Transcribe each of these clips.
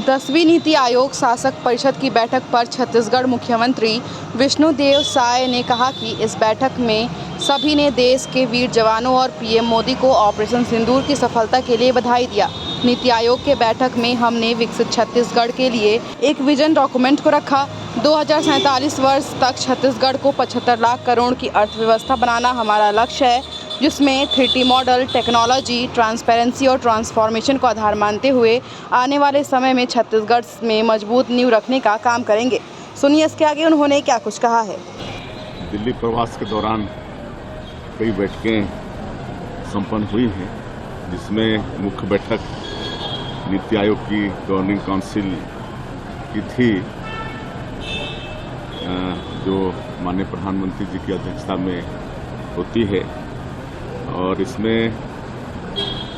10वीं नीति आयोग शासक परिषद की बैठक पर छत्तीसगढ़ मुख्यमंत्री विष्णुदेव साय ने कहा कि इस बैठक में सभी ने देश के वीर जवानों और पीएम मोदी को ऑपरेशन सिंदूर की सफलता के लिए बधाई दिया। नीति आयोग के बैठक में हमने विकसित छत्तीसगढ़ के लिए एक विजन डॉक्यूमेंट को रखा। 2047 वर्ष तक छत्तीसगढ़ को 75 लाख करोड़ की अर्थव्यवस्था बनाना हमारा लक्ष्य है, जिसमें 3T मॉडल, टेक्नोलॉजी, ट्रांसपेरेंसी और ट्रांसफॉर्मेशन को आधार मानते हुए आने वाले समय में छत्तीसगढ़ में मजबूत नींव रखने का काम करेंगे। सुनिए इसके आगे उन्होंने क्या कुछ कहा है। दिल्ली प्रवास के दौरान कई बैठकें संपन्न हुई हैं, जिसमें मुख्य बैठक नीति आयोग की गवर्निंग काउंसिल की थी, जो माननीय प्रधानमंत्री जी की अध्यक्षता में होती है। और इसमें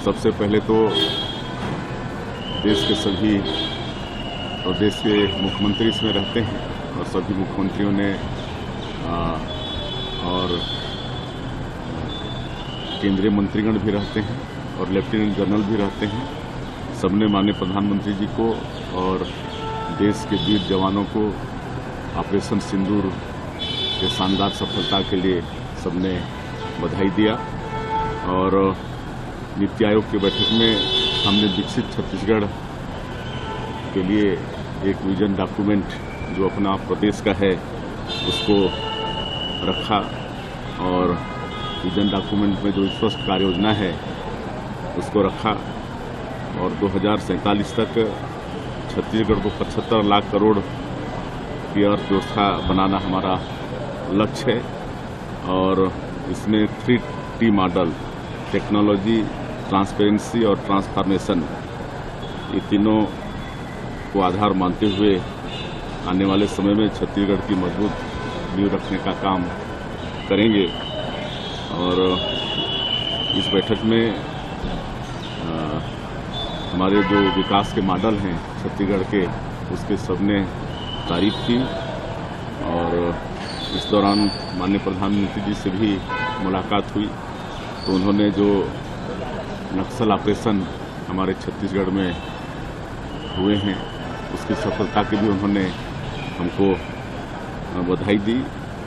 सबसे पहले तो देश के सभी प्रदेश के मुख्यमंत्री इसमें रहते हैं और सभी मुख्यमंत्रियों ने और केंद्रीय मंत्रीगण भी रहते हैं और लेफ्टिनेंट जनरल भी रहते हैं। सबने माननीय प्रधानमंत्री जी को और देश के वीर जवानों को ऑपरेशन सिंदूर के शानदार सफलता के लिए सबने बधाई दिया। और नीति आयोग की बैठक में हमने विकसित छत्तीसगढ़ के लिए एक विजन डॉक्यूमेंट जो अपना प्रदेश का है उसको रखा। और विजन डॉक्यूमेंट में जो स्पष्ट कार्य योजना है उसको रखा। और 2047 तक छत्तीसगढ़ को 75 लाख करोड़ की अर्थव्यवस्था बनाना हमारा लक्ष्य है। और इसमें 3T मॉडल, टेक्नोलॉजी, ट्रांसपेरेंसी और ट्रांसफॉर्मेशन, ये तीनों को आधार मानते हुए आने वाले समय में छत्तीसगढ़ की मजबूत नींव रखने का काम करेंगे। और इस बैठक में हमारे जो विकास के मॉडल हैं छत्तीसगढ़ के, उसके सबने तारीफ की। और इस दौरान माननीय प्रधानमंत्री जी से भी मुलाकात हुई, तो उन्होंने जो नक्सल ऑपरेशन हमारे छत्तीसगढ़ में हुए हैं उसकी सफलता की भी उन्होंने हमको बधाई दी।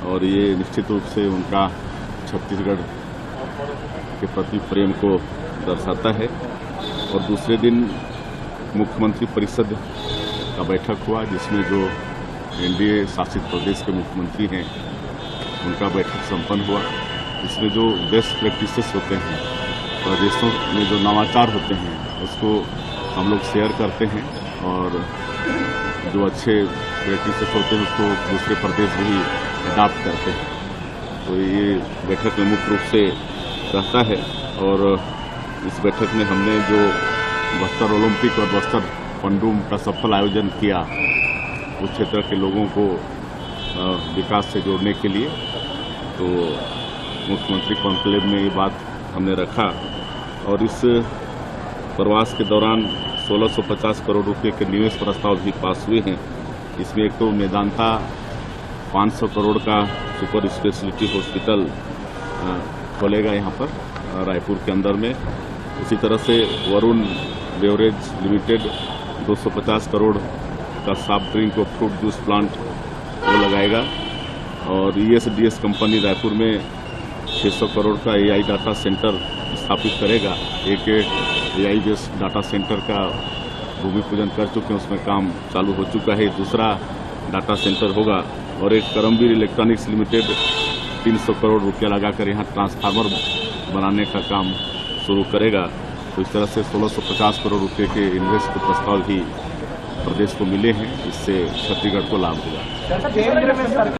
और ये निश्चित रूप से उनका छत्तीसगढ़ के प्रति प्रेम को दर्शाता है। और दूसरे दिन मुख्यमंत्री परिषद का बैठक हुआ, जिसमें जो एनडीए शासित प्रदेश के मुख्यमंत्री हैं उनका बैठक संपन्न हुआ। इसमें जो बेस्ट प्रैक्टिसेस होते हैं, प्रदेशों में जो नवाचार होते हैं, उसको हम लोग शेयर करते हैं। और जो अच्छे प्रैक्टिसेस होते हैं उसको दूसरे प्रदेश भी अडॉप्ट करते हैं। तो ये बैठक में मुख्य रूप से रहता है। और इस बैठक में हमने जो बस्तर ओलंपिक और बस्तर पंडुम का सफल आयोजन किया, उस क्षेत्र के लोगों को विकास से जोड़ने के लिए, तो मुख्यमंत्री कॉन्क्लेव में ये बात हमने रखा। और इस प्रवास के दौरान 1650 करोड़ रुपए के निवेश प्रस्ताव भी पास हुए हैं। इसमें एक तो मेदांता 500 करोड़ का सुपर स्पेशलिटी हॉस्पिटल खोलेगा यहाँ पर रायपुर के अंदर में। इसी तरह से वरुण बेवरेज लिमिटेड 250 करोड़ का सॉफ्ट ड्रिंक और फ्रूट जूस प्लांट वो लगाएगा। और ESDS कंपनी रायपुर में 600 करोड़ का AI डाटा सेंटर स्थापित करेगा। एक AI बेस्ड डाटा सेंटर का भूमि पूजन कर चुके हैं, उसमें काम चालू हो चुका है। दूसरा डाटा सेंटर होगा। और एक करमवीर इलेक्ट्रॉनिक्स लिमिटेड 300 करोड़ रुपया लगाकर यहाँ ट्रांसफार्मर बनाने का काम शुरू करेगा। तो इस तरह से 1650 करोड़ रुपए के इन्वेस्ट के प्रस्ताव भी प्रदेश को मिले हैं। इससे छत्तीसगढ़ को लाभ होगा।